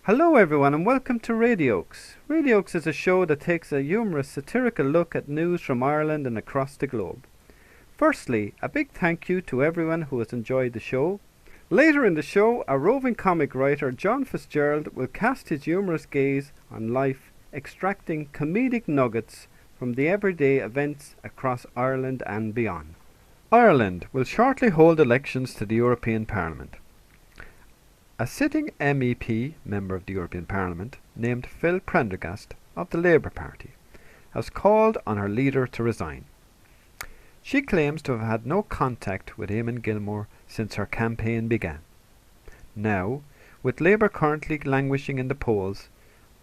Hello everyone and welcome to Radiokes. Radiokes is a show that takes a humorous satirical look at news from Ireland and across the globe. Firstly, a big thank you to everyone who has enjoyed the show. Later in the show, our roving comic writer John Fitzgerald will cast his humorous gaze on life, extracting comedic nuggets from the everyday events across Ireland and beyond. Ireland will shortly hold elections to the European Parliament. A sitting MEP, member of the European Parliament, named Phil Prendergast of the Labour Party, has called on her leader to resign. She claims to have had no contact with Eamon Gilmore since her campaign began. Now, with Labour currently languishing in the polls,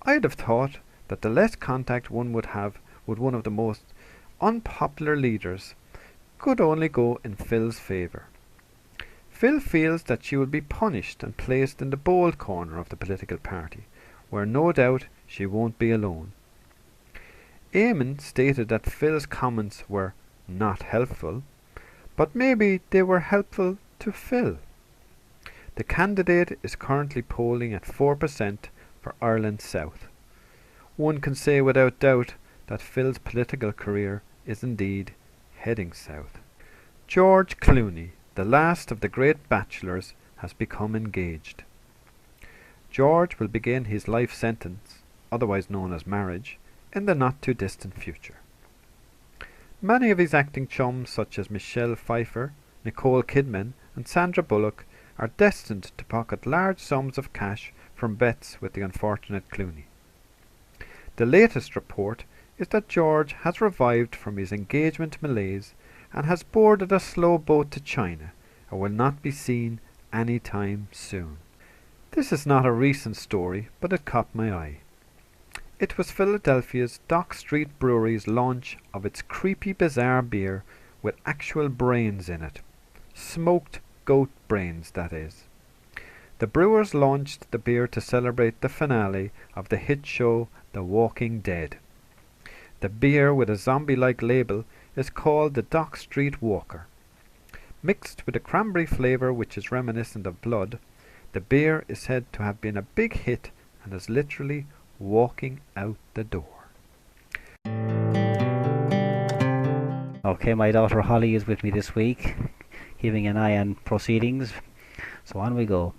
I'd have thought that the less contact one would have with one of the most unpopular leaders could only go in Phil's favour. Phil feels that she will be punished and placed in the bold corner of the political party, where no doubt she won't be alone. Eamon stated that Phil's comments were not helpful, but maybe they were helpful to Phil. The candidate is currently polling at 4% for Ireland South. One can say without doubt that Phil's political career is indeed heading south. George Clooney, the last of the great bachelors, has become engaged. George will begin his life sentence, otherwise known as marriage, in the not-too-distant future. Many of his acting chums, such as Michelle Pfeiffer, Nicole Kidman and Sandra Bullock, are destined to pocket large sums of cash from bets with the unfortunate Clooney. The latest report is that George has revived from his engagement malaise and has boarded a slow boat to China and will not be seen any time soon. This is not a recent story, but it caught my eye. It was Philadelphia's Dock Street Brewery's launch of its creepy bizarre beer with actual brains in it. Smoked goat brains, that is. The brewers launched the beer to celebrate the finale of the hit show The Walking Dead. The beer, with a zombie-like label, is called the Dock Street Walker. Mixed with a cranberry flavour which is reminiscent of blood, the beer is said to have been a big hit and is literally walking out the door. Okay, my daughter Holly is with me this week, keeping an eye on proceedings. So on we go.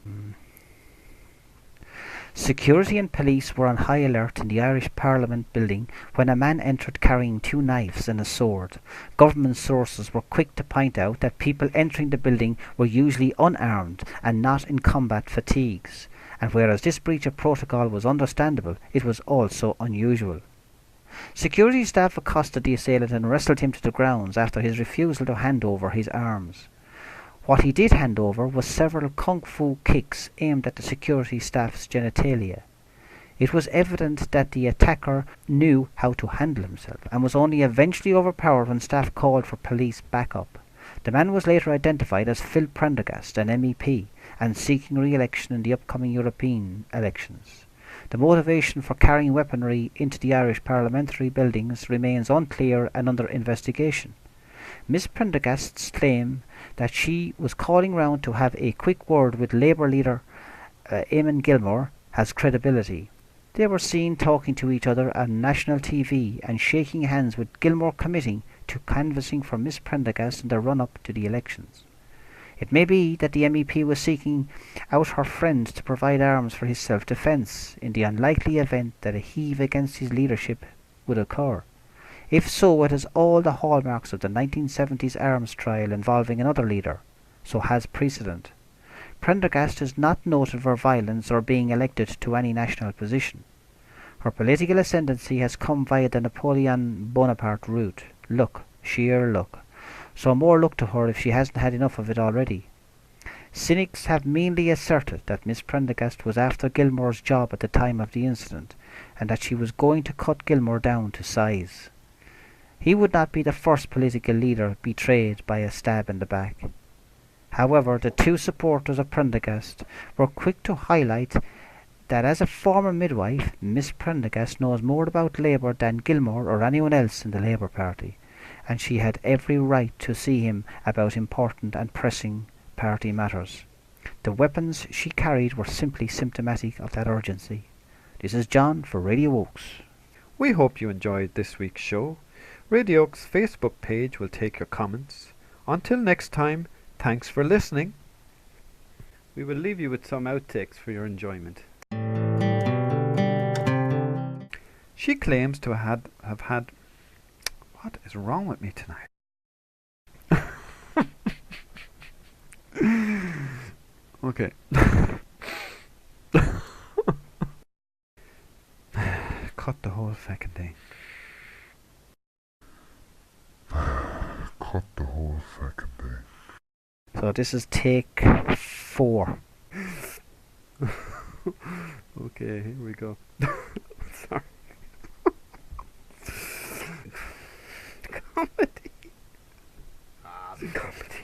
Security and police were on high alert in the Irish Parliament building when a man entered carrying 2 knives and a sword. Government sources were quick to point out that people entering the building were usually unarmed and not in combat fatigues, and whereas this breach of protocol was understandable, it was also unusual. Security staff accosted the assailant and wrestled him to the grounds after his refusal to hand over his arms. What he did hand over was several kung fu kicks aimed at the security staff's genitalia. It was evident that the attacker knew how to handle himself and was only eventually overpowered when staff called for police backup. The man was later identified as Phil Prendergast, an MEP, and seeking re-election in the upcoming European elections. The motivation for carrying weaponry into the Irish parliamentary buildings remains unclear and under investigation. Miss Prendergast's claim that she was calling round to have a quick word with Labour leader Eamon Gilmore has credibility. They were seen talking to each other on national TV and shaking hands, with Gilmore committing to canvassing for Miss Prendergast in the run-up to the elections. It may be that the MEP was seeking out her friend to provide arms for his self-defence in the unlikely event that a heave against his leadership would occur. If so, it has all the hallmarks of the 1970s arms trial involving another leader, so has precedent. Prendergast is not noted for violence or being elected to any national position. Her political ascendancy has come via the Napoleon Bonaparte route. Luck, sheer luck. So more luck to her if she hasn't had enough of it already. Cynics have meanly asserted that Miss Prendergast was after Gilmore's job at the time of the incident, and that she was going to cut Gilmore down to size. He would not be the first political leader betrayed by a stab in the back. However, the 2 supporters of Prendergast were quick to highlight that as a former midwife, Miss Prendergast knows more about Labour than Gilmore or anyone else in the Labour Party, and she had every right to see him about important and pressing party matters. The weapons she carried were simply symptomatic of that urgency. This is John for Radio Oaks. We hope you enjoyed this week's show. Radio Oaks' Facebook page will take your comments. Until next time, thanks for listening. We will leave you with some outtakes for your enjoyment. She claims to have had... What is wrong with me tonight? Okay. Cut the whole fucking thing. Cut the whole fucking thing. So this is take 4. Okay, here we go. Sorry. Comedy. Comedy.